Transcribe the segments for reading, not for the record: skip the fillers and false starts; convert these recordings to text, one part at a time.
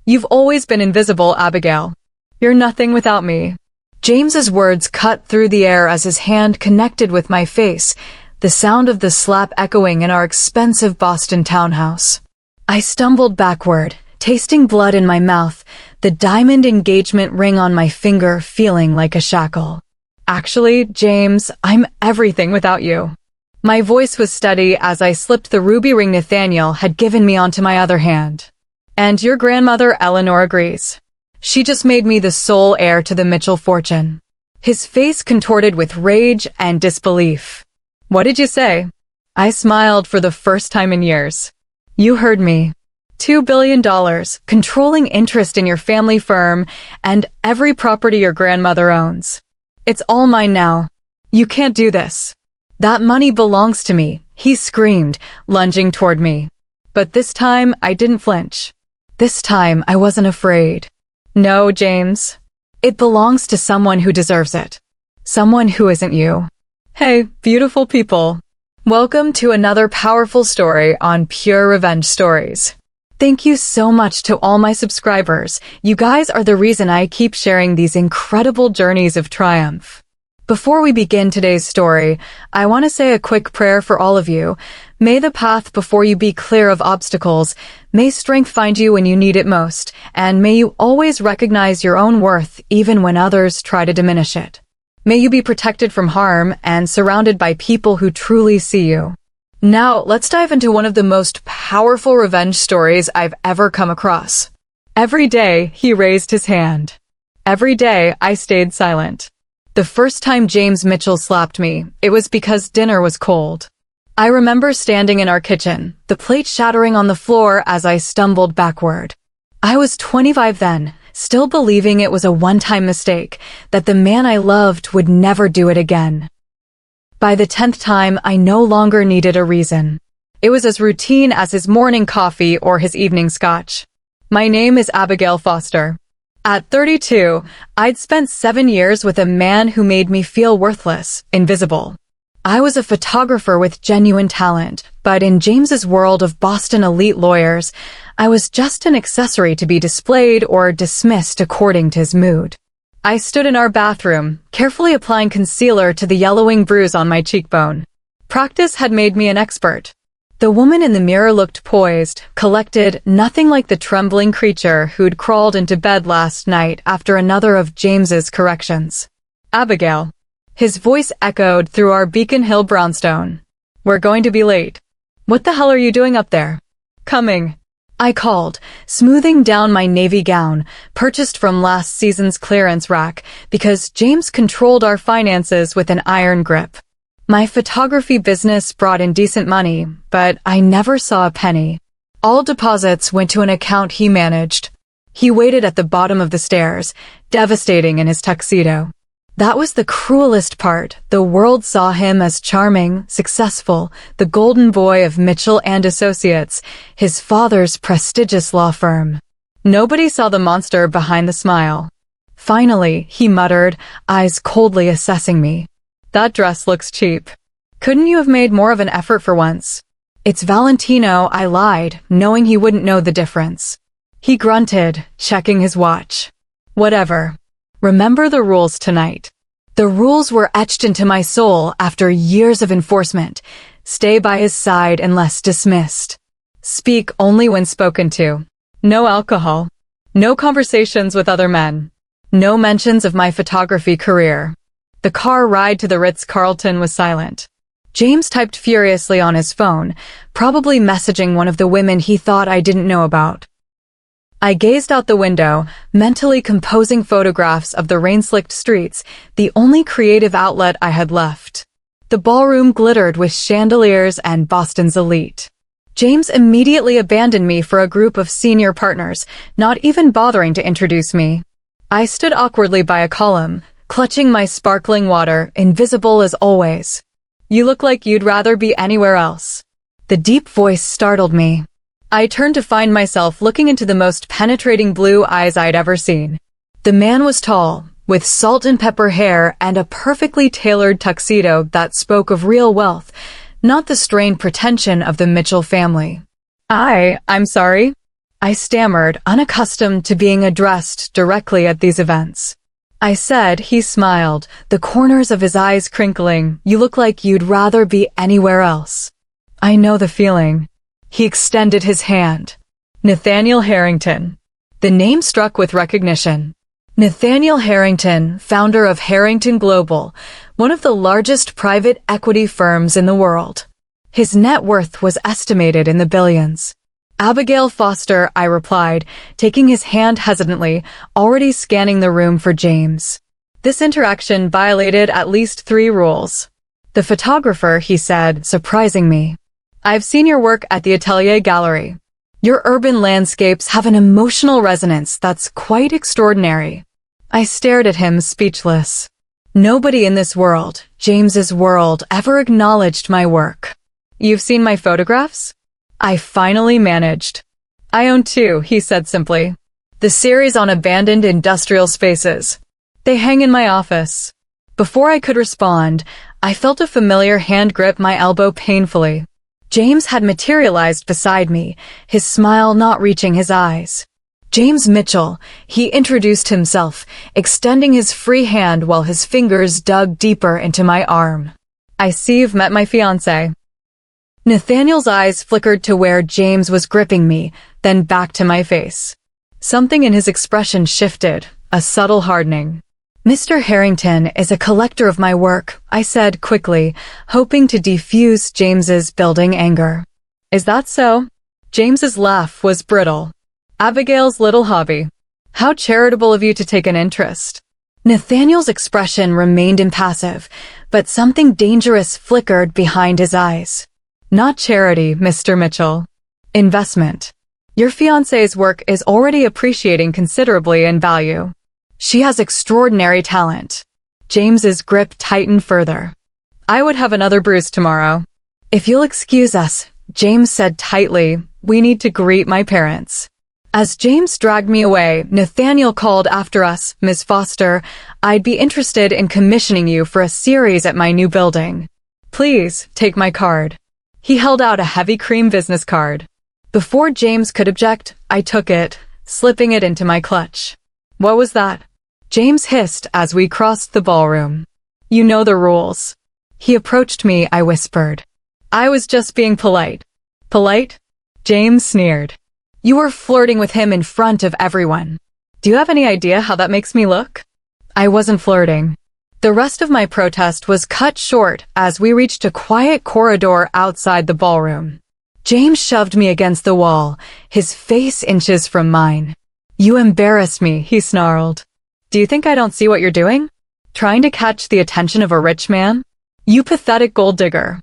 You've always been invisible, Abigail. You're nothing without me. James's words cut through the air as his hand connected with my face, the sound of the slap echoing in our expensive Boston townhouse. I stumbled backward, tasting blood in my mouth, the diamond engagement ring on my finger feeling like a shackle. Actually, James, I'm everything without you. My voice was steady as I slipped the ruby ring Nathaniel had given me onto my other hand. And your grandmother Eleanor agrees. She just made me the sole heir to the Mitchell fortune. His face contorted with rage and disbelief. What did you say? I smiled for the first time in years. You heard me. $2 billion, controlling interest in your family firm, and every property your grandmother owns. It's all mine now. You can't do this. That money belongs to me, he screamed, lunging toward me. But this time, I didn't flinch. This time, I wasn't afraid. No, James. It belongs to someone who deserves it. Someone who isn't you. Hey, beautiful people. Welcome to another powerful story on Pure Revenge Stories. Thank you so much to all my subscribers. You guys are the reason I keep sharing these incredible journeys of triumph. Before we begin today's story, I want to say a quick prayer for all of you. May the path before you be clear of obstacles. May strength find you when you need it most. And may you always recognize your own worth even when others try to diminish it. May you be protected from harm and surrounded by people who truly see you. Now, let's dive into one of the most powerful revenge stories I've ever come across. Every day, he raised his hand. Every day, I stayed silent. The first time James Mitchell slapped me, it was because dinner was cold. I remember standing in our kitchen, the plate shattering on the floor as I stumbled backward. I was 25 then, still believing it was a one-time mistake, that the man I loved would never do it again. By the 10th time, I no longer needed a reason. It was as routine as his morning coffee or his evening scotch. My name is Abigail Foster. At 32, I'd spent 7 years with a man who made me feel worthless, invisible. I was a photographer with genuine talent, but in James's world of Boston elite lawyers, I was just an accessory to be displayed or dismissed according to his mood. I stood in our bathroom, carefully applying concealer to the yellowing bruise on my cheekbone. Practice had made me an expert. The woman in the mirror looked poised, collected, nothing like the trembling creature who'd crawled into bed last night after another of James's corrections. Abigail. His voice echoed through our Beacon Hill brownstone. We're going to be late. What the hell are you doing up there? Coming. I called, smoothing down my navy gown, purchased from last season's clearance rack, because James controlled our finances with an iron grip. My photography business brought in decent money, but I never saw a penny. All deposits went to an account he managed. He waited at the bottom of the stairs, devastating in his tuxedo. That was the cruelest part. The world saw him as charming, successful, the golden boy of Mitchell and Associates, his father's prestigious law firm. Nobody saw the monster behind the smile. Finally, he muttered, eyes coldly assessing me. That dress looks cheap. Couldn't you have made more of an effort for once? It's Valentino, I lied, knowing he wouldn't know the difference. He grunted, checking his watch. Whatever. Remember the rules tonight. The rules were etched into my soul after years of enforcement. Stay by his side unless dismissed. Speak only when spoken to. No alcohol. No conversations with other men. No mentions of my photography career. The car ride to the Ritz-Carlton was silent. James typed furiously on his phone, probably messaging one of the women he thought I didn't know about. I gazed out the window, mentally composing photographs of the rain-slicked streets, the only creative outlet I had left. The ballroom glittered with chandeliers and Boston's elite. James immediately abandoned me for a group of senior partners, not even bothering to introduce me. I stood awkwardly by a column, clutching my sparkling water, invisible as always. You look like you'd rather be anywhere else. The deep voice startled me. I turned to find myself looking into the most penetrating blue eyes I'd ever seen. The man was tall, with salt and pepper hair and a perfectly tailored tuxedo that spoke of real wealth, not the strained pretension of the Mitchell family. I'm sorry. I stammered, unaccustomed to being addressed directly at these events. I said. He smiled, the corners of his eyes crinkling. You look like you'd rather be anywhere else. I know the feeling. He extended his hand. Nathaniel Harrington. The name struck with recognition. Nathaniel Harrington, founder of Harrington Global, one of the largest private equity firms in the world. His net worth was estimated in the billions. Abigail Foster, I replied, taking his hand hesitantly, already scanning the room for James. This interaction violated at least 3 rules. The photographer, he said, surprising me. I've seen your work at the Atelier Gallery. Your urban landscapes have an emotional resonance that's quite extraordinary. I stared at him, speechless. Nobody in this world, James's world, ever acknowledged my work. You've seen my photographs? I finally managed. I own 2, he said simply. The series on abandoned industrial spaces. They hang in my office. Before I could respond, I felt a familiar hand grip my elbow painfully. James had materialized beside me, his smile not reaching his eyes. James Mitchell, he introduced himself, extending his free hand while his fingers dug deeper into my arm. I see you've met my fiancé. Nathaniel's eyes flickered to where James was gripping me, then back to my face. Something in his expression shifted, a subtle hardening. Mr. Harrington is a collector of my work, I said quickly, hoping to defuse James's building anger. Is that so? James's laugh was brittle. Abigail's little hobby. How charitable of you to take an interest. Nathaniel's expression remained impassive, but something dangerous flickered behind his eyes. Not charity, Mr. Mitchell. Investment. Your fiancé's work is already appreciating considerably in value. She has extraordinary talent. James's grip tightened further. I would have another bruise tomorrow. If you'll excuse us, James said tightly, we need to greet my parents. As James dragged me away, Nathaniel called after us, Ms. Foster, I'd be interested in commissioning you for a series at my new building. Please, take my card. He held out a heavy cream business card. Before James could object, I took it, slipping it into my clutch. What was that? James hissed as we crossed the ballroom. You know the rules. He approached me, I whispered. I was just being polite. Polite? James sneered. You were flirting with him in front of everyone. Do you have any idea how that makes me look? I wasn't flirting. The rest of my protest was cut short as we reached a quiet corridor outside the ballroom. James shoved me against the wall, his face inches from mine. You embarrass me, he snarled. Do you think I don't see what you're doing? Trying to catch the attention of a rich man? You pathetic gold digger.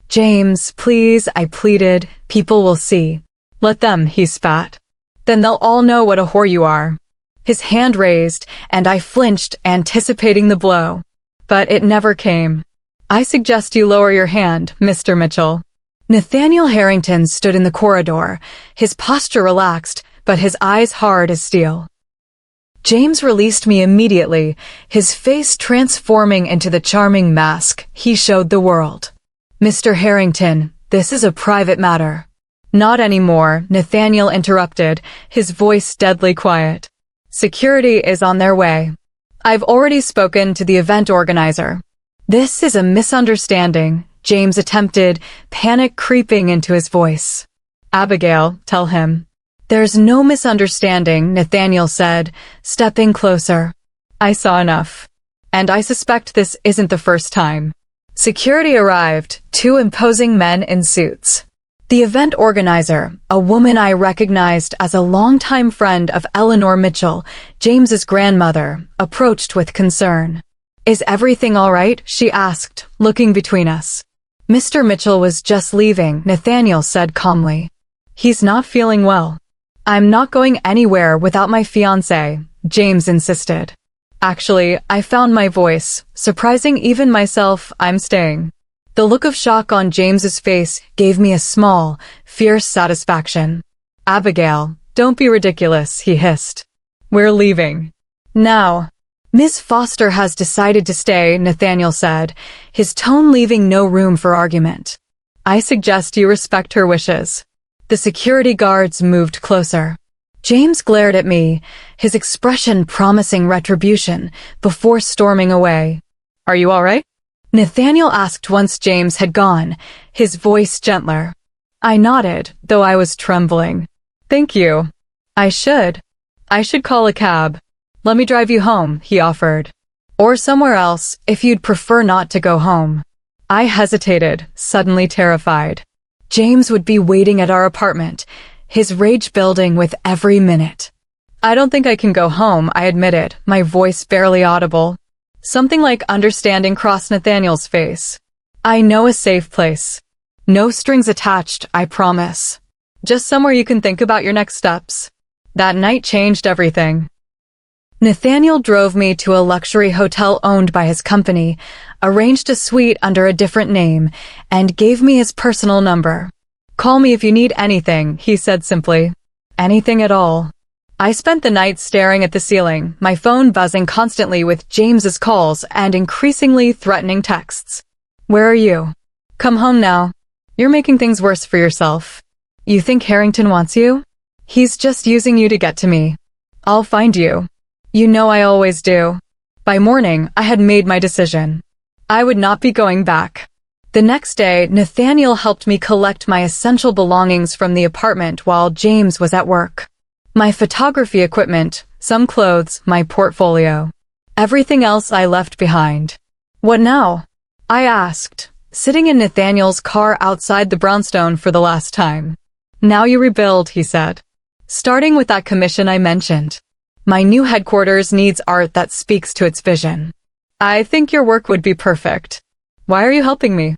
James, please, I pleaded. People will see. Let them, he spat. Then they'll all know what a whore you are. His hand raised, and I flinched, anticipating the blow. But it never came. I suggest you lower your hand, Mr. Mitchell. Nathaniel Harrington stood in the corridor, his posture relaxed, but his eyes hard as steel. James released me immediately, his face transforming into the charming mask he showed the world. Mr. Harrington, this is a private matter. Not anymore, Nathaniel interrupted, his voice deadly quiet. Security is on their way. I've already spoken to the event organizer. This is a misunderstanding, James attempted, panic creeping into his voice. Abigail, tell him. There's no misunderstanding, Nathaniel said, stepping closer. I saw enough. And I suspect this isn't the first time. Security arrived, 2 imposing men in suits. The event organizer, a woman I recognized as a longtime friend of Eleanor Mitchell, James's grandmother, approached with concern. Is everything all right? She asked, looking between us. Mr. Mitchell was just leaving, Nathaniel said calmly. He's not feeling well. I'm not going anywhere without my fiancé, James insisted. Actually, I found my voice. Surprising even myself, I'm staying. The look of shock on James's face gave me a small, fierce satisfaction. Abigail, don't be ridiculous, he hissed. We're leaving. Now. Miss Foster has decided to stay, Nathaniel said, his tone leaving no room for argument. I suggest you respect her wishes. The security guards moved closer. James glared at me, his expression promising retribution, before storming away. "Are you all right?" Nathaniel asked once James had gone, his voice gentler. I nodded, though I was trembling. "Thank you. I should call a cab. Let me drive you home," he offered. "Or somewhere else, if you'd prefer not to go home." I hesitated, suddenly terrified. James would be waiting at our apartment, his rage building with every minute. "I don't think I can go home," I admitted, my voice barely audible. Something like understanding crossed Nathaniel's face. "I know a safe place. No strings attached, I promise. Just somewhere you can think about your next steps." That night changed everything. Nathaniel drove me to a luxury hotel owned by his company, arranged a suite under a different name, and gave me his personal number. "Call me if you need anything," he said simply. Anything at all. I spent the night staring at the ceiling, my phone buzzing constantly with James's calls and increasingly threatening texts. "Where are you? Come home now. You're making things worse for yourself. You think Harrington wants you? He's just using you to get to me. I'll find you. You know I always do." By morning, I had made my decision. I would not be going back. The next day, Nathaniel helped me collect my essential belongings from the apartment while James was at work. My photography equipment, some clothes, my portfolio. Everything else I left behind. "What now?" I asked, sitting in Nathaniel's car outside the brownstone for the last time. "Now you rebuild," he said. "Starting with that commission I mentioned. My new headquarters needs art that speaks to its vision. I think your work would be perfect. Why are you helping me?"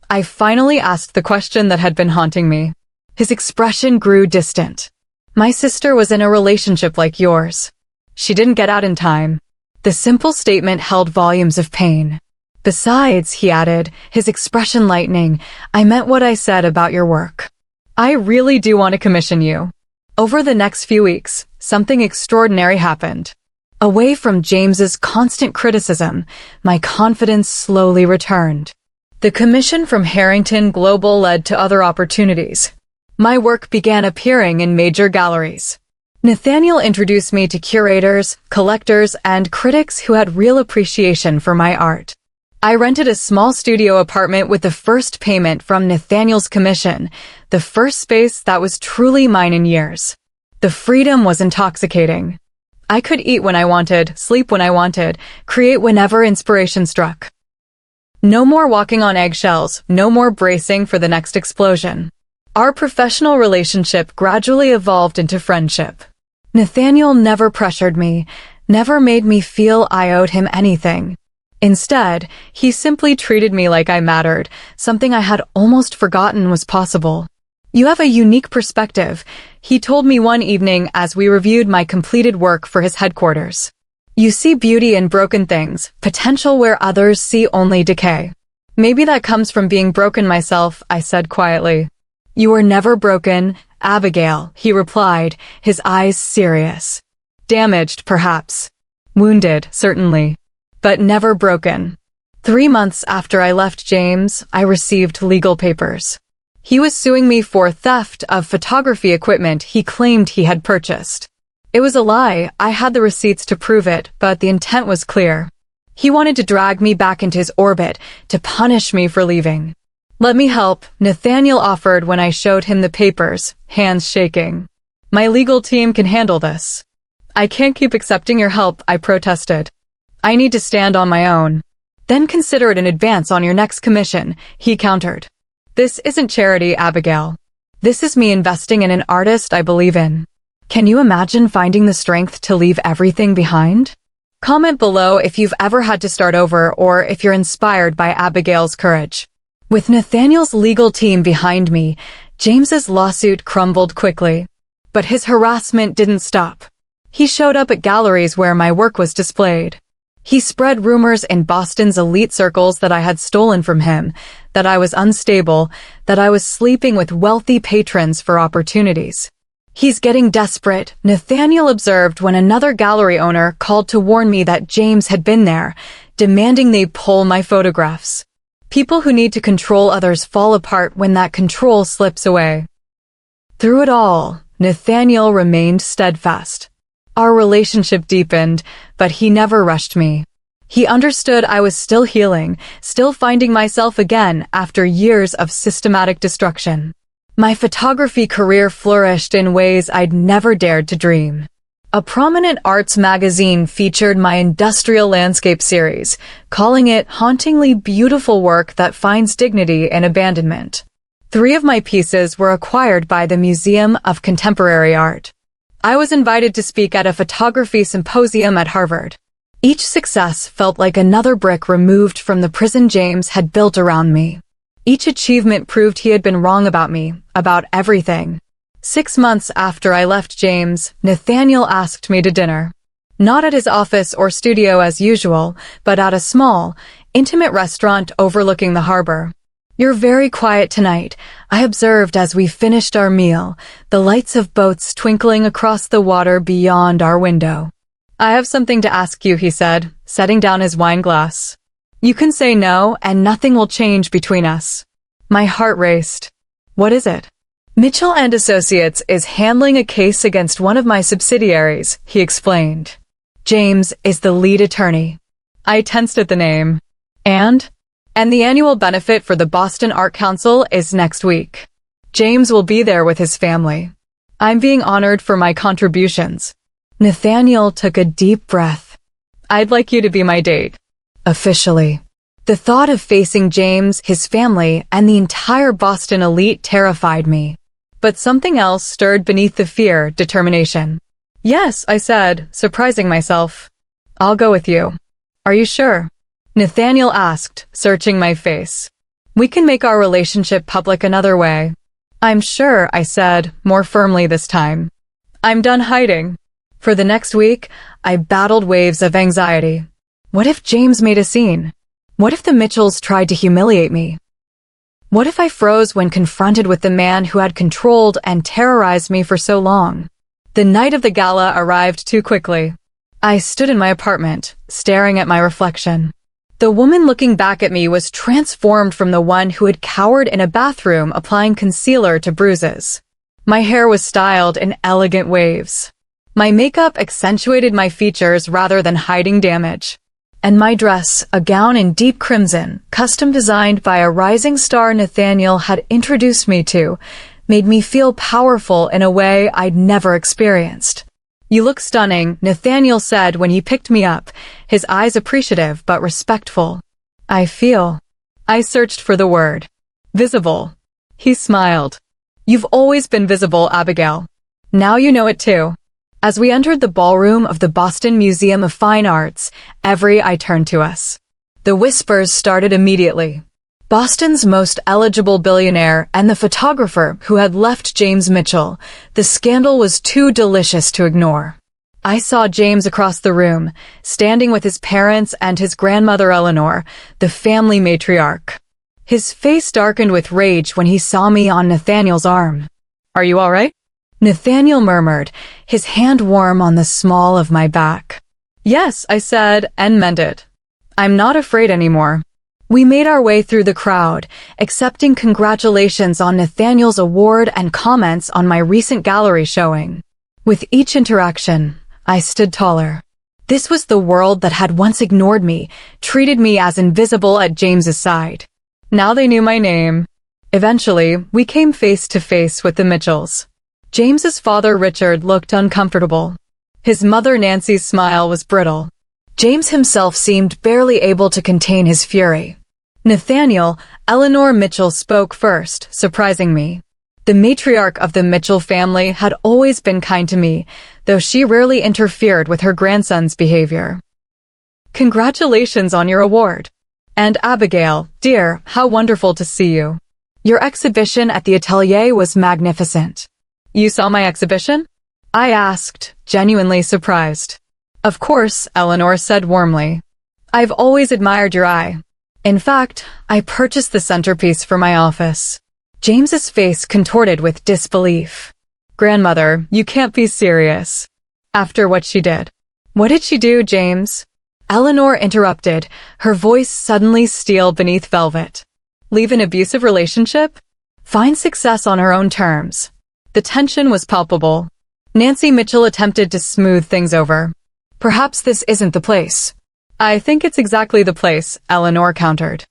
I finally asked the question that had been haunting me. His expression grew distant. "My sister was in a relationship like yours. She didn't get out in time." The simple statement held volumes of pain. "Besides," he added, his expression lightening, "I meant what I said about your work. I really do want to commission you." Over the next few weeks, something extraordinary happened. Away from James's constant criticism, my confidence slowly returned. The commission from Harrington Global led to other opportunities. My work began appearing in major galleries. Nathaniel introduced me to curators, collectors, and critics who had real appreciation for my art. I rented a small studio apartment with the first payment from Nathaniel's commission, the first space that was truly mine in years. The freedom was intoxicating. I could eat when I wanted, sleep when I wanted, create whenever inspiration struck. No more walking on eggshells, no more bracing for the next explosion. Our professional relationship gradually evolved into friendship. Nathaniel never pressured me, never made me feel I owed him anything. Instead, he simply treated me like I mattered, something I had almost forgotten was possible. "You have a unique perspective," he told me one evening as we reviewed my completed work for his headquarters. "You see beauty in broken things, potential where others see only decay." "Maybe that comes from being broken myself," I said quietly. "You were never broken, Abigail," he replied, his eyes serious. "Damaged, perhaps. Wounded, certainly. But never broken." 3 months after I left James, I received legal papers. He was suing me for theft of photography equipment he claimed he had purchased. It was a lie. I had the receipts to prove it, but the intent was clear. He wanted to drag me back into his orbit, to punish me for leaving. "Let me help," Nathaniel offered when I showed him the papers, hands shaking. "My legal team can handle this." "I can't keep accepting your help," I protested. "I need to stand on my own." "Then consider it an advance on your next commission," he countered. "This isn't charity, Abigail. This is me investing in an artist I believe in. Can you imagine finding the strength to leave everything behind? Comment below if you've ever had to start over or if you're inspired by Abigail's courage. With Nathaniel's legal team behind me, James's lawsuit crumbled quickly. But his harassment didn't stop. He showed up at galleries where my work was displayed. He spread rumors in Boston's elite circles that I had stolen from him, that I was unstable, that I was sleeping with wealthy patrons for opportunities. "He's getting desperate," Nathaniel observed when another gallery owner called to warn me that James had been there, demanding they pull my photographs. People who need to control others fall apart when that control slips away. Through it all, Nathaniel remained steadfast. Our relationship deepened, but he never rushed me. He understood I was still healing, still finding myself again after years of systematic destruction. My photography career flourished in ways I'd never dared to dream. A prominent arts magazine featured my industrial landscape series, calling it hauntingly beautiful work that finds dignity in abandonment. 3 of my pieces were acquired by the Museum of Contemporary Art. I was invited to speak at a photography symposium at Harvard. Each success felt like another brick removed from the prison James had built around me. Each achievement proved he had been wrong about me, about everything. 6 months after I left James, Nathaniel asked me to dinner. Not at his office or studio as usual, but at a small, intimate restaurant overlooking the harbor. "You're very quiet tonight," I observed as we finished our meal, the lights of boats twinkling across the water beyond our window. "I have something to ask you," he said, setting down his wine glass. "You can say no, and nothing will change between us." My heart raced. "What is it?" "Mitchell & Associates is handling a case against one of my subsidiaries," he explained. "James is the lead attorney." I tensed at the name. And the annual benefit for the Boston Art Council is next week. James will be there with his family. I'm being honored for my contributions. Nathaniel took a deep breath. "I'd like you to be my date." Officially. The thought of facing James, his family, and the entire Boston elite terrified me. But something else stirred beneath the fear, determination. "Yes," I said, surprising myself. "I'll go with you." "Are you sure?" Nathaniel asked, searching my face. "We can make our relationship public another way." "I'm sure," I said, more firmly this time. "I'm done hiding." For the next week, I battled waves of anxiety. What if James made a scene? What if the Mitchells tried to humiliate me? What if I froze when confronted with the man who had controlled and terrorized me for so long? The night of the gala arrived too quickly. I stood in my apartment, staring at my reflection. The woman looking back at me was transformed from the one who had cowered in a bathroom applying concealer to bruises. My hair was styled in elegant waves. My makeup accentuated my features rather than hiding damage. And my dress, a gown in deep crimson, custom designed by a rising star Nathaniel had introduced me to, made me feel powerful in a way I'd never experienced. "You look stunning," Nathaniel said when he picked me up, his eyes appreciative but respectful. I searched for the word. "Visible." He smiled. "You've always been visible, Abigail. Now you know it too." As we entered the ballroom of the Boston Museum of Fine Arts, every eye turned to us. The whispers started immediately. Boston's most eligible billionaire and the photographer who had left James Mitchell, the scandal was too delicious to ignore. I saw James across the room, standing with his parents and his grandmother Eleanor, the family matriarch. His face darkened with rage when he saw me on Nathaniel's arm. "Are you all right?" Nathaniel murmured, his hand warm on the small of my back. "Yes," I said, and meant it. "I'm not afraid anymore." We made our way through the crowd, accepting congratulations on Nathaniel's award and comments on my recent gallery showing. With each interaction, I stood taller. This was the world that had once ignored me, treated me as invisible at James's side. Now they knew my name. Eventually, we came face to face with the Mitchells. James's father Richard looked uncomfortable. His mother Nancy's smile was brittle. James himself seemed barely able to contain his fury. Nathaniel, Eleanor Mitchell spoke first, surprising me. The matriarch of the Mitchell family had always been kind to me, though she rarely interfered with her grandson's behavior. "Congratulations on your award. And Abigail, dear, how wonderful to see you. Your exhibition at the atelier was magnificent." "You saw my exhibition?" I asked, genuinely surprised. "Of course," Eleanor said warmly. "I've always admired your eye. In fact, I purchased the centerpiece for my office." James's face contorted with disbelief. "Grandmother, you can't be serious." "After what she did." "What did she do, James?" Eleanor interrupted, her voice suddenly steel beneath velvet. "Leave an abusive relationship? Find success on her own terms. The tension was palpable. Nancy Mitchell attempted to smooth things over. Perhaps this isn't the place. I think it's exactly the place, Eleanor countered.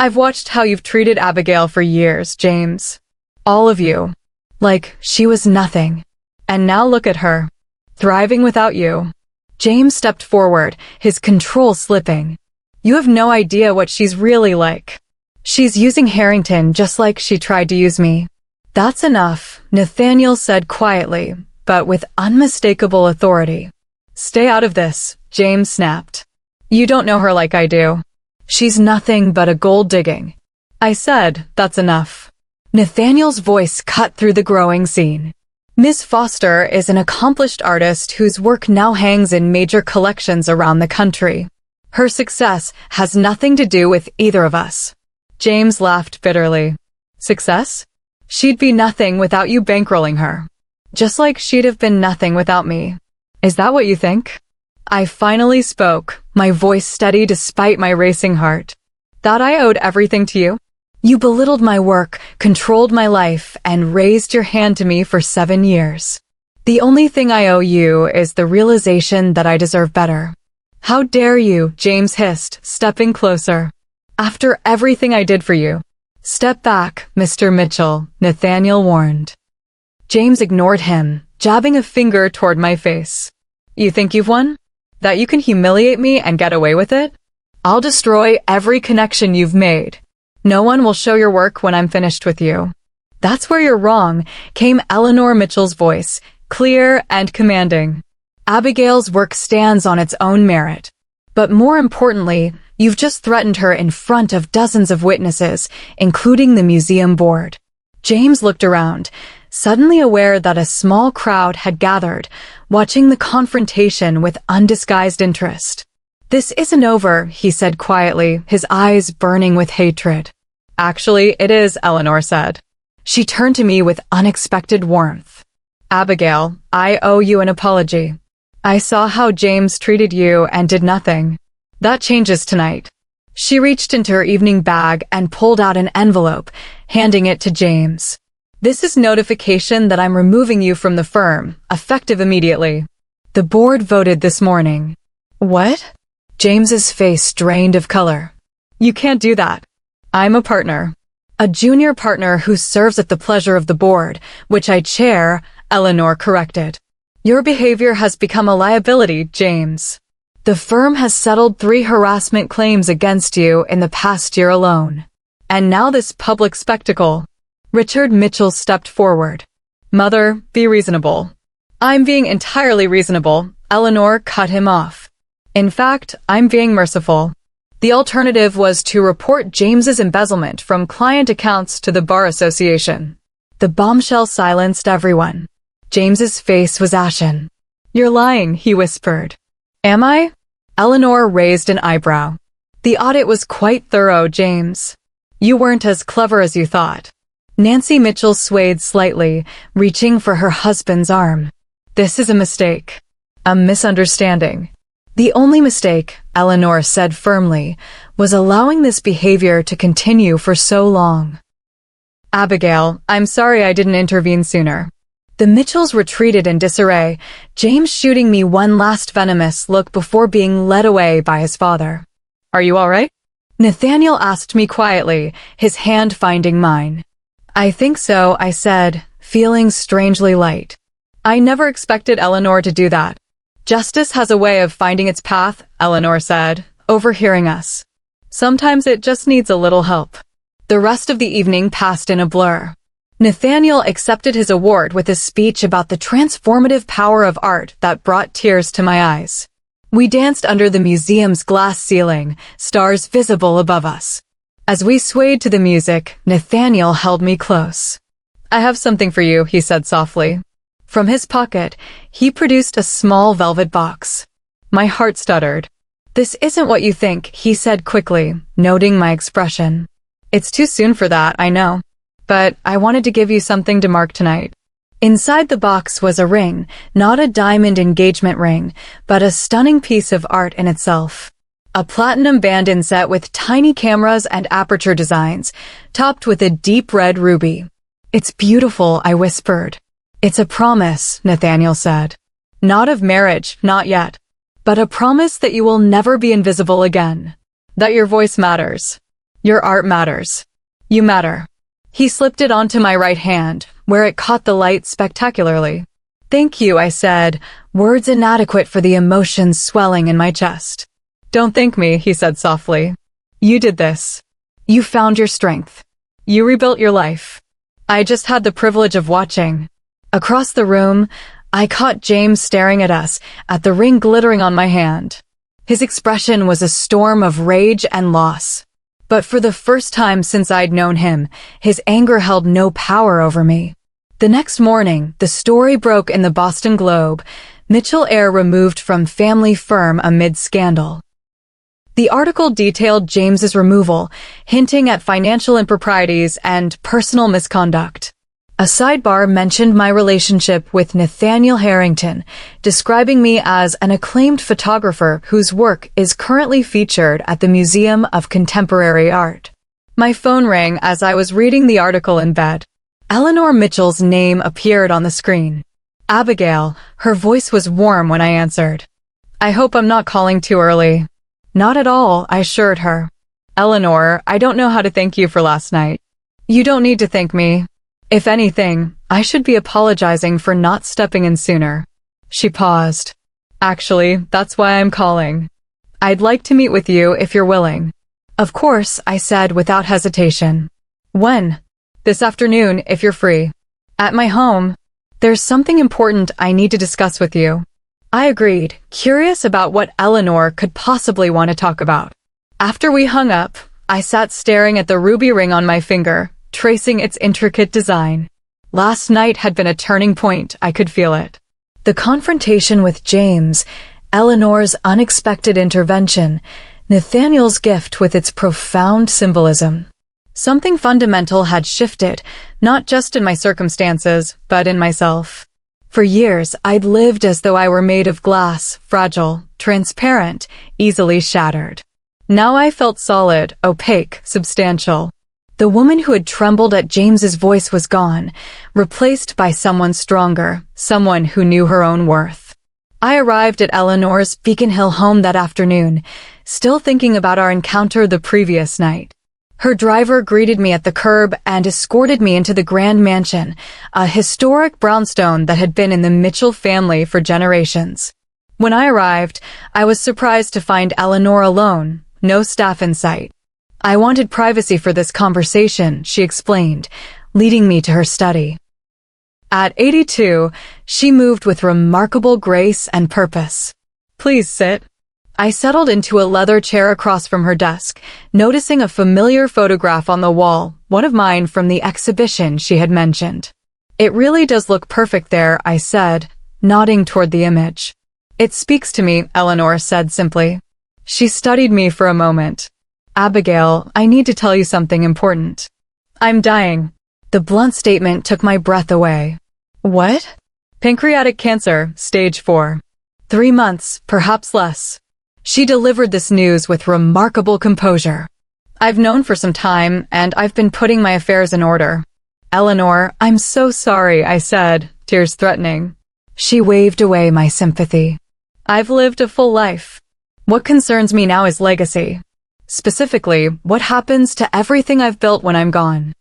I've watched how you've treated Abigail for years, James. All of you. Like she was nothing. And now look at her. Thriving without you. James stepped forward, his control slipping. You have no idea what she's really like. She's using Harrington just like she tried to use me. That's enough, Nathaniel said quietly, but with unmistakable authority. Stay out of this, James snapped. You don't know her like I do. She's nothing but a gold digging. I said, that's enough. Nathaniel's voice cut through the growing scene. Miss Foster is an accomplished artist whose work now hangs in major collections around the country. Her success has nothing to do with either of us. James laughed bitterly. Success? She'd be nothing without you bankrolling her. Just like she'd have been nothing without me. Is that what you think? I finally spoke, my voice steady despite my racing heart. That I owed everything to you? You belittled my work, controlled my life, and raised your hand to me for 7 years. The only thing I owe you is the realization that I deserve better. How dare you, James hissed, stepping closer. After everything I did for you. Step back, Mr. Mitchell, Nathaniel warned. James ignored him, jabbing a finger toward my face. You think you've won? That you can humiliate me and get away with it? I'll destroy every connection you've made. No one will show your work when I'm finished with you. That's where you're wrong, came Eleanor Mitchell's voice, clear and commanding. Abigail's work stands on its own merit. But more importantly, you've just threatened her in front of dozens of witnesses, including the museum board. James looked around, suddenly aware that a small crowd had gathered, watching the confrontation with undisguised interest. This isn't over, he said quietly, his eyes burning with hatred. Actually, it is, Eleanor said. She turned to me with unexpected warmth. Abigail, I owe you an apology. I saw how James treated you and did nothing. That changes tonight. She reached into her evening bag and pulled out an envelope, handing it to James. This is notification that I'm removing you from the firm, effective immediately. The board voted this morning. What? James's face drained of color. You can't do that. I'm a partner. A junior partner who serves at the pleasure of the board, which I chair, Eleanor corrected. Your behavior has become a liability, James. The firm has settled 3 harassment claims against you in the past year alone. And now this public spectacle. Richard Mitchell stepped forward. Mother, be reasonable. I'm being entirely reasonable, Eleanor cut him off. In fact, I'm being merciful. The alternative was to report James's embezzlement from client accounts to the Bar Association. The bombshell silenced everyone. James's face was ashen. You're lying, he whispered. Am I? Eleanor raised an eyebrow. The audit was quite thorough, James. You weren't as clever as you thought. Nancy Mitchell swayed slightly, reaching for her husband's arm. This is a mistake. A misunderstanding. The only mistake, Eleanor said firmly, was allowing this behavior to continue for so long. Abigail, I'm sorry I didn't intervene sooner. The Mitchells retreated in disarray, James shooting me one last venomous look before being led away by his father. Are you all right? Nathaniel asked me quietly, his hand finding mine. I think so, I said, feeling strangely light. I never expected Eleanor to do that. Justice has a way of finding its path, Eleanor said, overhearing us. Sometimes it just needs a little help. The rest of the evening passed in a blur. Nathaniel accepted his award with a speech about the transformative power of art that brought tears to my eyes. We danced under the museum's glass ceiling, stars visible above us. As we swayed to the music, Nathaniel held me close. I have something for you, he said softly. From his pocket, he produced a small velvet box. My heart stuttered. This isn't what you think, he said quickly, noting my expression. It's too soon for that, I know. But I wanted to give you something to mark tonight. Inside the box was a ring, not a diamond engagement ring, but a stunning piece of art in itself. A platinum band inset with tiny cameras and aperture designs, topped with a deep red ruby. It's beautiful, I whispered. It's a promise, Nathaniel said. Not of marriage, not yet. But a promise that you will never be invisible again. That your voice matters. Your art matters. You matter. He slipped it onto my right hand, where it caught the light spectacularly. Thank you, I said, words inadequate for the emotions swelling in my chest. Don't thank me, he said softly. You did this. You found your strength. You rebuilt your life. I just had the privilege of watching. Across the room, I caught James staring at us, at the ring glittering on my hand. His expression was a storm of rage and loss. But for the first time since I'd known him, his anger held no power over me. The next morning, the story broke in the Boston Globe. Mitchell heir removed from family firm amid scandal. The article detailed James's removal, hinting at financial improprieties and personal misconduct. A sidebar mentioned my relationship with Nathaniel Harrington, describing me as an acclaimed photographer whose work is currently featured at the Museum of Contemporary Art. My phone rang as I was reading the article in bed. Eleanor Mitchell's name appeared on the screen. Abigail, her voice was warm when I answered. I hope I'm not calling too early. Not at all, I assured her. Eleanor, I don't know how to thank you for last night. You don't need to thank me. If anything, I should be apologizing for not stepping in sooner. She paused. Actually, that's why I'm calling. I'd like to meet with you if you're willing. Of course, I said without hesitation. When? This afternoon, if you're free. At my home. There's something important I need to discuss with you. I agreed, curious about what Eleanor could possibly want to talk about. After we hung up, I sat staring at the ruby ring on my finger, tracing its intricate design. Last night had been a turning point, I could feel it. The confrontation with James, Eleanor's unexpected intervention, Nathaniel's gift with its profound symbolism. Something fundamental had shifted, not just in my circumstances, but in myself. For years, I'd lived as though I were made of glass, fragile, transparent, easily shattered. Now I felt solid, opaque, substantial. The woman who had trembled at James's voice was gone, replaced by someone stronger, someone who knew her own worth. I arrived at Eleanor's Beacon Hill home that afternoon, still thinking about our encounter the previous night. Her driver greeted me at the curb and escorted me into the grand mansion, a historic brownstone that had been in the Mitchell family for generations. When I arrived, I was surprised to find Eleanor alone, no staff in sight. I wanted privacy for this conversation, she explained, leading me to her study. At 82, she moved with remarkable grace and purpose. Please sit. I settled into a leather chair across from her desk, noticing a familiar photograph on the wall, one of mine from the exhibition she had mentioned. It really does look perfect there, I said, nodding toward the image. It speaks to me, Eleanor said simply. She studied me for a moment. Abigail, I need to tell you something important. I'm dying. The blunt statement took my breath away. What? Pancreatic cancer, stage 4. 3 months, perhaps less. She delivered this news with remarkable composure. I've known for some time, and I've been putting my affairs in order. Eleanor, I'm so sorry, I said, tears threatening. She waved away my sympathy. I've lived a full life. What concerns me now is legacy. Specifically, what happens to everything I've built when I'm gone?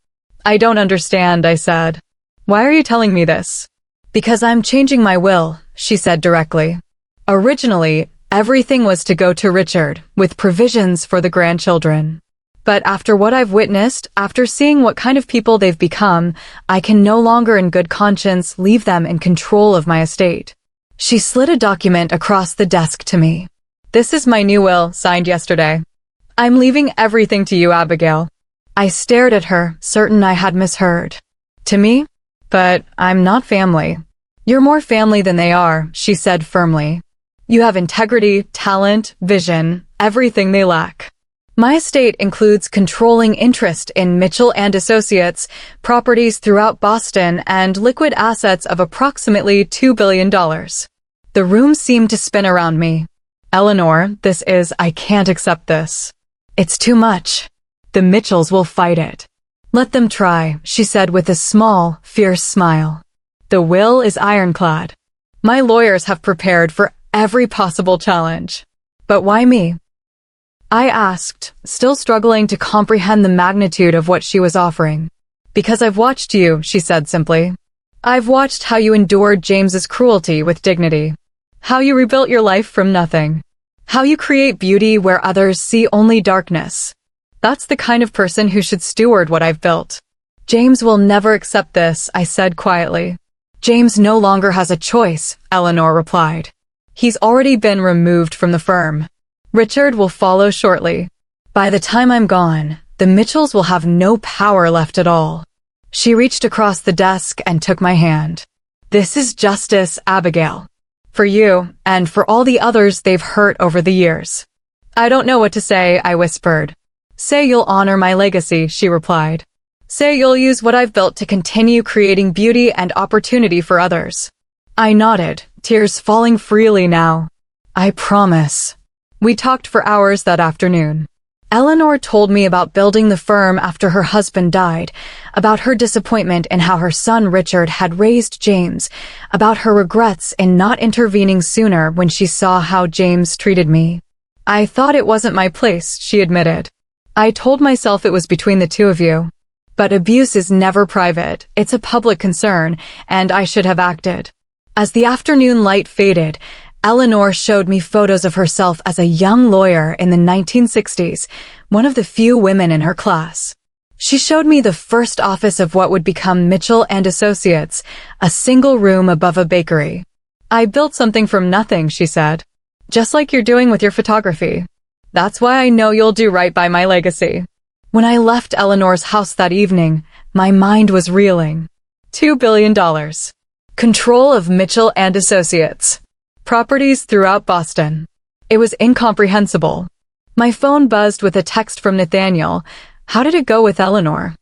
I don't understand, I said. Why are you telling me this? Because I'm changing my will, she said directly. Originally, everything was to go to Richard, with provisions for the grandchildren. But after what I've witnessed, after seeing what kind of people they've become, I can no longer in good conscience leave them in control of my estate. She slid a document across the desk to me. This is my new will, signed yesterday. I'm leaving everything to you, Abigail. I stared at her, certain I had misheard. To me? But I'm not family. You're more family than they are, she said firmly. You have integrity, talent, vision, everything they lack. My estate includes controlling interest in Mitchell and Associates, properties throughout Boston, and liquid assets of approximately $2 billion. The room seemed to spin around me. Eleanor, I can't accept this. It's too much. The Mitchells will fight it. Let them try, she said with a small, fierce smile. The will is ironclad. My lawyers have prepared for every possible challenge. But why me? I asked, still struggling to comprehend the magnitude of what she was offering. Because I've watched you, she said simply. I've watched how you endured James's cruelty with dignity. How you rebuilt your life from nothing. How you create beauty where others see only darkness. That's the kind of person who should steward what I've built. James will never accept this, I said quietly. James no longer has a choice, Eleanor replied. He's already been removed from the firm. Richard will follow shortly. By the time I'm gone, the Mitchells will have no power left at all. She reached across the desk and took my hand. This is justice, Abigail. For you, and for all the others they've hurt over the years. I don't know what to say, I whispered. Say you'll honor my legacy, she replied. Say you'll use what I've built to continue creating beauty and opportunity for others. I nodded, tears falling freely now. I promise. We talked for hours that afternoon. Eleanor told me about building the firm after her husband died, about her disappointment in how her son Richard had raised James, about her regrets in not intervening sooner when she saw how James treated me. I thought it wasn't my place, she admitted. I told myself it was between the two of you. But abuse is never private, it's a public concern, and I should have acted. As the afternoon light faded, Eleanor showed me photos of herself as a young lawyer in the 1960s, one of the few women in her class. She showed me the first office of what would become Mitchell and Associates, a single room above a bakery. I built something from nothing, she said. Just like you're doing with your photography. That's why I know you'll do right by my legacy. When I left Eleanor's house that evening, my mind was reeling. $2 billion. Control of Mitchell and Associates. Properties throughout Boston. It was incomprehensible. My phone buzzed with a text from Nathaniel. How did it go with Eleanor?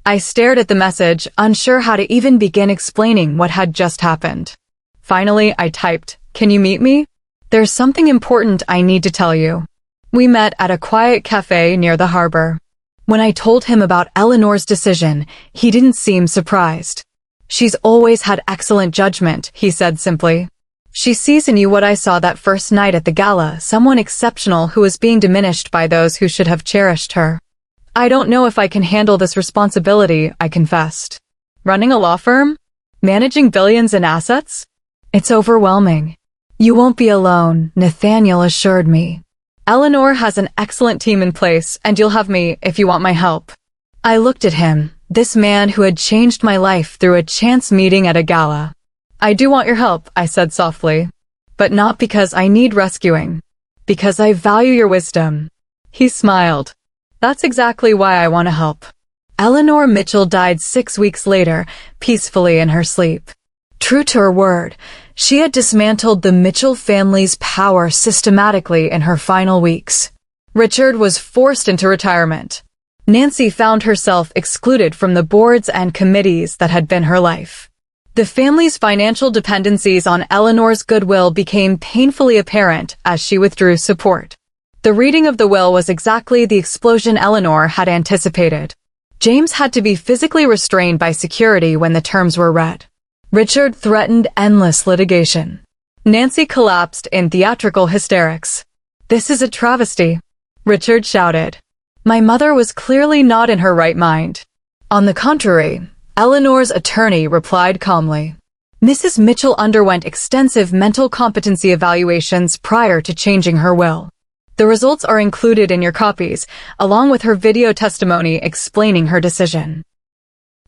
I stared at the message, unsure how to even begin explaining what had just happened. Finally, I typed, "Can you meet me? There's something important I need to tell you." We met at a quiet cafe near the harbor. When I told him about Eleanor's decision, he didn't seem surprised. She's always had excellent judgment, he said simply. She sees in you what I saw that first night at the gala, someone exceptional who is being diminished by those who should have cherished her. I don't know if I can handle this responsibility, I confessed. Running a law firm? Managing billions in assets? It's overwhelming. You won't be alone, Nathaniel assured me. Eleanor has an excellent team in place, and you'll have me if you want my help. I looked at him, this man who had changed my life through a chance meeting at a gala. I do want your help, I said softly. But not because I need rescuing. Because I value your wisdom. He smiled. That's exactly why I want to help. Eleanor Mitchell died 6 weeks later, peacefully in her sleep. True to her word, she had dismantled the Mitchell family's power systematically in her final weeks. Richard was forced into retirement. Nancy found herself excluded from the boards and committees that had been her life. The family's financial dependencies on Eleanor's goodwill became painfully apparent as she withdrew support. The reading of the will was exactly the explosion Eleanor had anticipated. James had to be physically restrained by security when the terms were read. Richard threatened endless litigation. Nancy collapsed in theatrical hysterics. "This is a travesty," Richard shouted. My mother was clearly not in her right mind. On the contrary, Eleanor's attorney replied calmly. Mrs. Mitchell underwent extensive mental competency evaluations prior to changing her will. The results are included in your copies, along with her video testimony explaining her decision.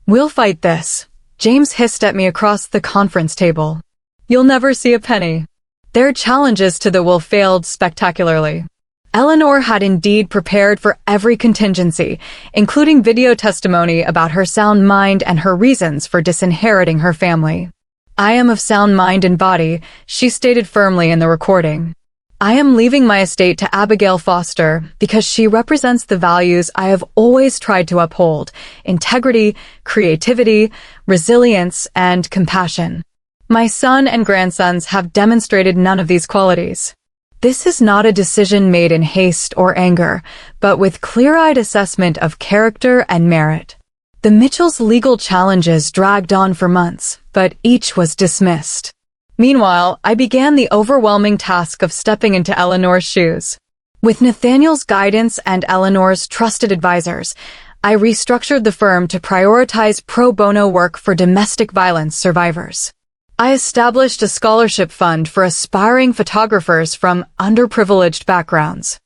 "We'll fight this," James hissed at me across the conference table. "You'll never see a penny." Their challenges to the will failed spectacularly. Eleanor had indeed prepared for every contingency, including video testimony about her sound mind and her reasons for disinheriting her family. "I am of sound mind and body," she stated firmly in the recording. "I am leaving my estate to Abigail Foster because she represents the values I have always tried to uphold: integrity, creativity, resilience, and compassion. My son and grandsons have demonstrated none of these qualities. This is not a decision made in haste or anger, but with clear-eyed assessment of character and merit. The Mitchells' legal challenges dragged on for months, but each was dismissed. Meanwhile, I began the overwhelming task of stepping into Eleanor's shoes. With Nathaniel's guidance and Eleanor's trusted advisors, I restructured the firm to prioritize pro bono work for domestic violence survivors. I established a scholarship fund for aspiring photographers from underprivileged backgrounds.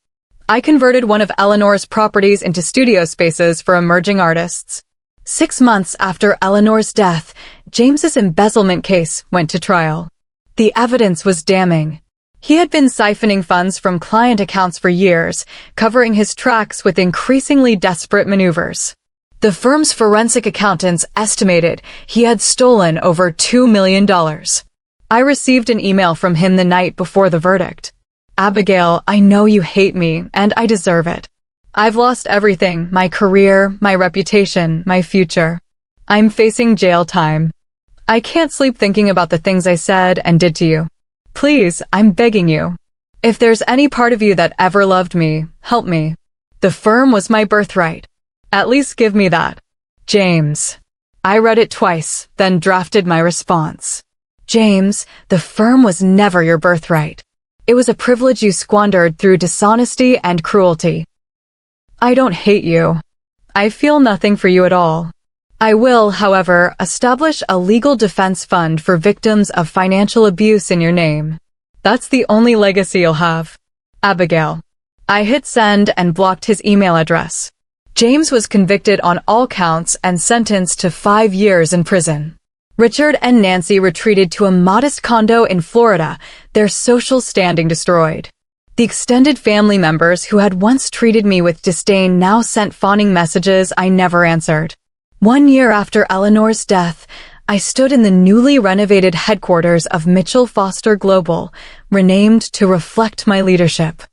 I converted one of Eleanor's properties into studio spaces for emerging artists. 6 months after Eleanor's death, James's embezzlement case went to trial. The evidence was damning. He had been siphoning funds from client accounts for years, covering his tracks with increasingly desperate maneuvers. The firm's forensic accountants estimated he had stolen over $2 million. I received an email from him the night before the verdict. "Abigail, I know you hate me, and I deserve it. I've lost everything, my career, my reputation, my future. I'm facing jail time. I can't sleep thinking about the things I said and did to you. Please, I'm begging you. If there's any part of you that ever loved me, help me. The firm was my birthright. At least give me that. James." I read it twice, then drafted my response. "James, the firm was never your birthright. It was a privilege you squandered through dishonesty and cruelty. I don't hate you. I feel nothing for you at all. I will, however, establish a legal defense fund for victims of financial abuse in your name. That's the only legacy you'll have. Abigail." I hit send and blocked his email address. James was convicted on all counts and sentenced to 5 years in prison. Richard and Nancy retreated to a modest condo in Florida, their social standing destroyed. The extended family members who had once treated me with disdain now sent fawning messages I never answered. 1 year after Eleanor's death, I stood in the newly renovated headquarters of Mitchell Foster Global, renamed to reflect my leadership.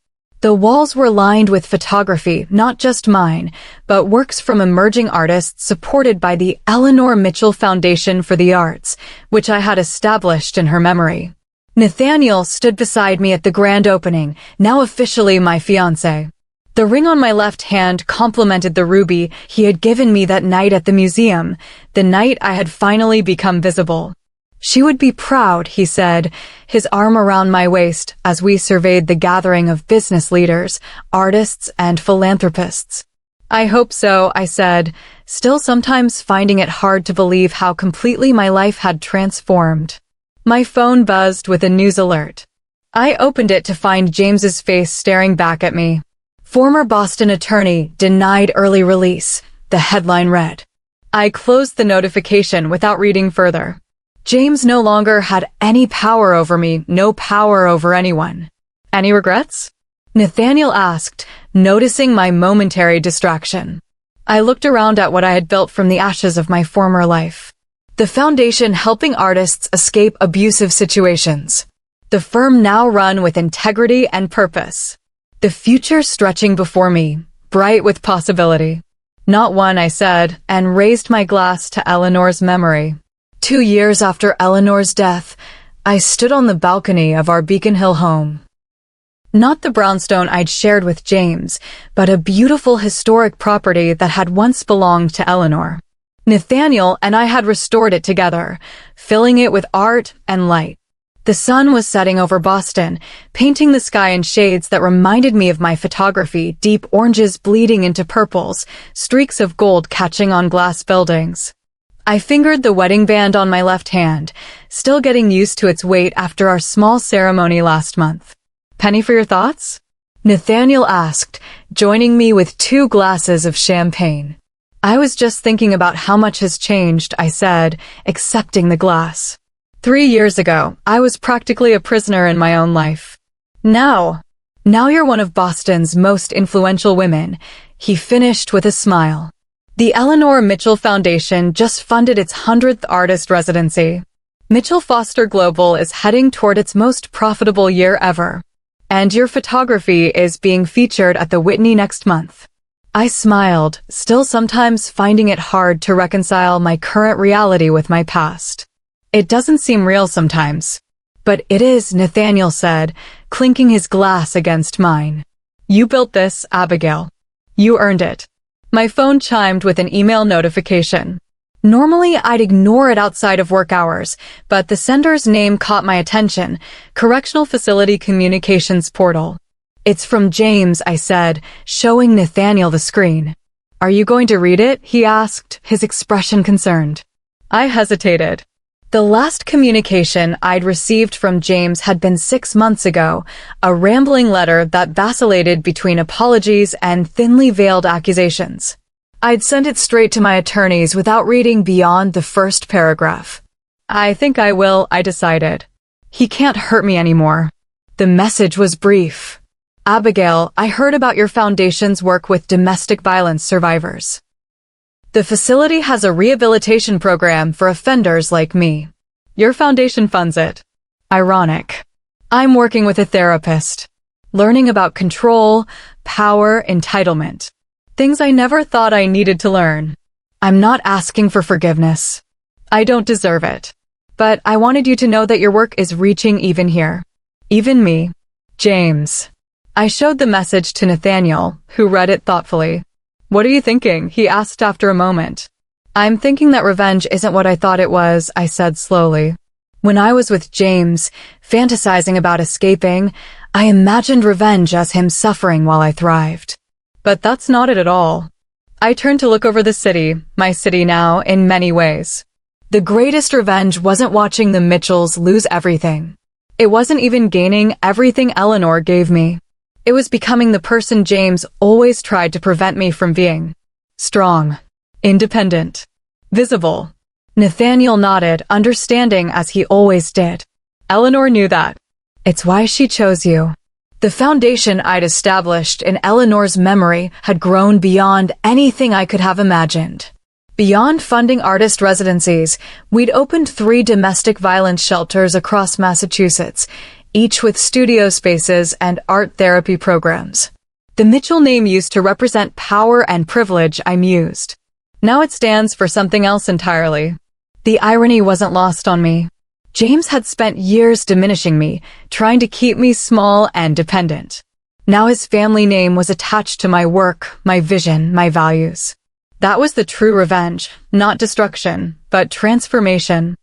The walls were lined with photography, not just mine, but works from emerging artists supported by the Eleanor Mitchell Foundation for the Arts, which I had established in her memory. Nathaniel stood beside me at the grand opening, now officially my fiancé. The ring on my left hand complemented the ruby he had given me that night at the museum, the night I had finally become visible. She would be proud, he said, his arm around my waist as we surveyed the gathering of business leaders, artists, and philanthropists. I hope so, I said, still sometimes finding it hard to believe how completely my life had transformed. My phone buzzed with a news alert. I opened it to find James's face staring back at me. "Former Boston attorney denied early release," the headline read. I closed the notification without reading further. James no longer had any power over me, no power over anyone. "Any regrets?" Nathaniel asked, noticing my momentary distraction. I looked around at what I had built from the ashes of my former life. The foundation helping artists escape abusive situations. The firm now run with integrity and purpose. The future stretching before me, bright with possibility. "Not one," I said, and raised my glass to Eleanor's memory. 2 years after Eleanor's death, I stood on the balcony of our Beacon Hill home. Not the brownstone I'd shared with James, but a beautiful historic property that had once belonged to Eleanor. Nathaniel and I had restored it together, filling it with art and light. The sun was setting over Boston, painting the sky in shades that reminded me of my photography, deep oranges bleeding into purples, streaks of gold catching on glass buildings. I fingered the wedding band on my left hand, still getting used to its weight after our small ceremony last month. "Penny for your thoughts?" Nathaniel asked, joining me with 2 glasses of champagne. "I was just thinking about how much has changed," I said, accepting the glass. 3 years ago, I was practically a prisoner in my own life. Now you're one of Boston's most influential women," he finished with a smile. The Eleanor Mitchell Foundation just funded its 100th artist residency. Mitchell Foster Global is heading toward its most profitable year ever. And your photography is being featured at the Whitney next month. I smiled, still sometimes finding it hard to reconcile my current reality with my past. It doesn't seem real sometimes. But it is, Nathaniel said, clinking his glass against mine. "You built this, Abigail. You earned it." My phone chimed with an email notification. Normally, I'd ignore it outside of work hours, but the sender's name caught my attention. Correctional Facility Communications Portal. "It's from James," I said, showing Nathaniel the screen. "Are you going to read it?" he asked, his expression concerned. I hesitated. The last communication I'd received from James had been 6 months ago, a rambling letter that vacillated between apologies and thinly veiled accusations. I'd sent it straight to my attorneys without reading beyond the first paragraph. "I think I will," I decided. "He can't hurt me anymore." The message was brief. "Abigail, I heard about your foundation's work with domestic violence survivors. The facility has a rehabilitation program for offenders like me. Your foundation funds it." Ironic. I'm working with a therapist, learning about control, power, entitlement. Things I never thought I needed to learn. I'm not asking for forgiveness. I don't deserve it. But I wanted you to know that your work is reaching even here. Even me. James. I showed the message to Nathaniel, who read it thoughtfully. "What are you thinking?" he asked after a moment. "I'm thinking that revenge isn't what I thought it was," I said slowly. "When I was with James, fantasizing about escaping, I imagined revenge as him suffering while I thrived. But that's not it at all." I turned to look over the city, my city now, in many ways. The greatest revenge wasn't watching the Mitchells lose everything. It wasn't even gaining everything Eleanor gave me. It was becoming the person James always tried to prevent me from being. Strong. Independent. Visible. Nathaniel nodded, understanding as he always did. Eleanor knew that. "It's why she chose you." The foundation I'd established in Eleanor's memory had grown beyond anything I could have imagined. Beyond funding artist residencies, we'd opened 3 domestic violence shelters across Massachusetts, each with studio spaces and art therapy programs. The Mitchell name used to represent power and privilege, I mused. Now it stands for something else entirely. The irony wasn't lost on me. James had spent years diminishing me, trying to keep me small and dependent. Now his family name was attached to my work, my vision, my values. That was the true revenge, not destruction, but transformation.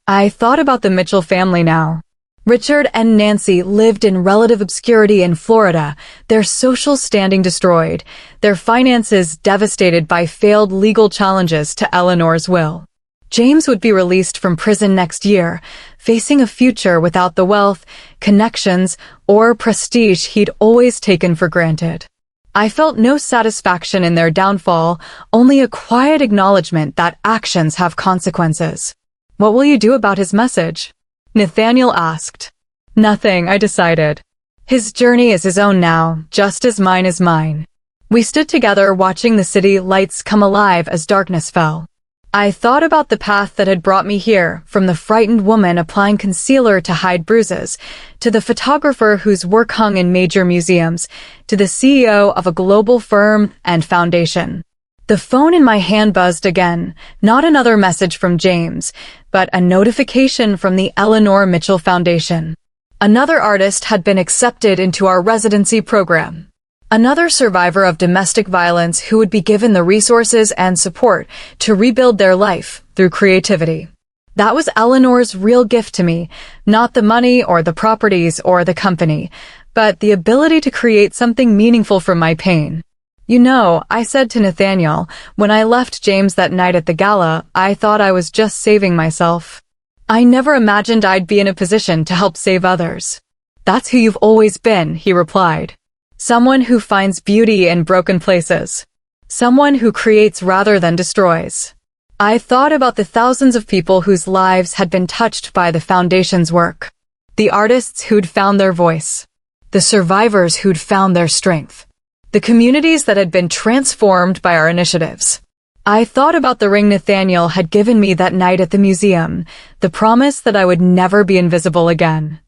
I thought about the Mitchell family now. Richard and Nancy lived in relative obscurity in Florida, their social standing destroyed, their finances devastated by failed legal challenges to Eleanor's will. James would be released from prison next year, facing a future without the wealth, connections, or prestige he'd always taken for granted. I felt no satisfaction in their downfall, only a quiet acknowledgement that actions have consequences. "What will you do about his message?" Nathaniel asked. "Nothing," I decided. His journey is his own now, just as mine is mine. We stood together watching the city lights come alive as darkness fell. I thought about the path that had brought me here, from the frightened woman applying concealer to hide bruises, to the photographer whose work hung in major museums, to the CEO of a global firm and foundation. The phone in my hand buzzed again, not another message from James, but a notification from the Eleanor Mitchell Foundation. Another artist had been accepted into our residency program. Another survivor of domestic violence who would be given the resources and support to rebuild their life through creativity. That was Eleanor's real gift to me, not the money or the properties or the company, but the ability to create something meaningful from my pain. "You know," I said to Nathaniel, when I left James that night at the gala, I thought I was just saving myself. I never imagined I'd be in a position to help save others. "That's who you've always been," he replied. "Someone who finds beauty in broken places. Someone who creates rather than destroys." I thought about the thousands of people whose lives had been touched by the Foundation's work. The artists who'd found their voice. The survivors who'd found their strength. The communities that had been transformed by our initiatives. I thought about the ring Nathaniel had given me that night at the museum, the promise that I would never be invisible again.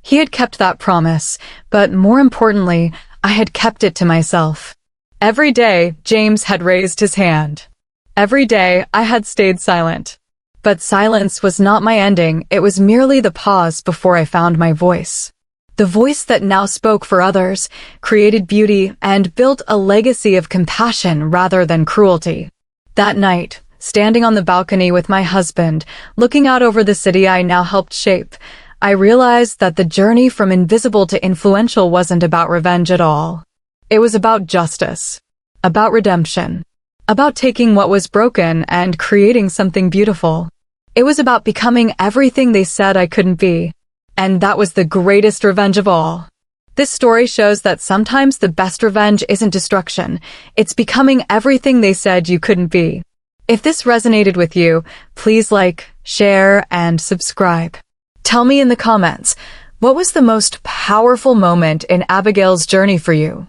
He had kept that promise, but more importantly, I had kept it to myself. Every day, James had raised his hand. Every day, I had stayed silent. But silence was not my ending, it was merely the pause before I found my voice. The voice that now spoke for others, created beauty, and built a legacy of compassion rather than cruelty. That night, standing on the balcony with my husband, looking out over the city I now helped shape, I realized that the journey from invisible to influential wasn't about revenge at all. It was about justice, about redemption, about taking what was broken and creating something beautiful. It was about becoming everything they said I couldn't be. And that was the greatest revenge of all. This story shows that sometimes the best revenge isn't destruction, it's becoming everything they said you couldn't be. If this resonated with you, please like, share, and subscribe. Tell me in the comments, what was the most powerful moment in Abigail's journey for you?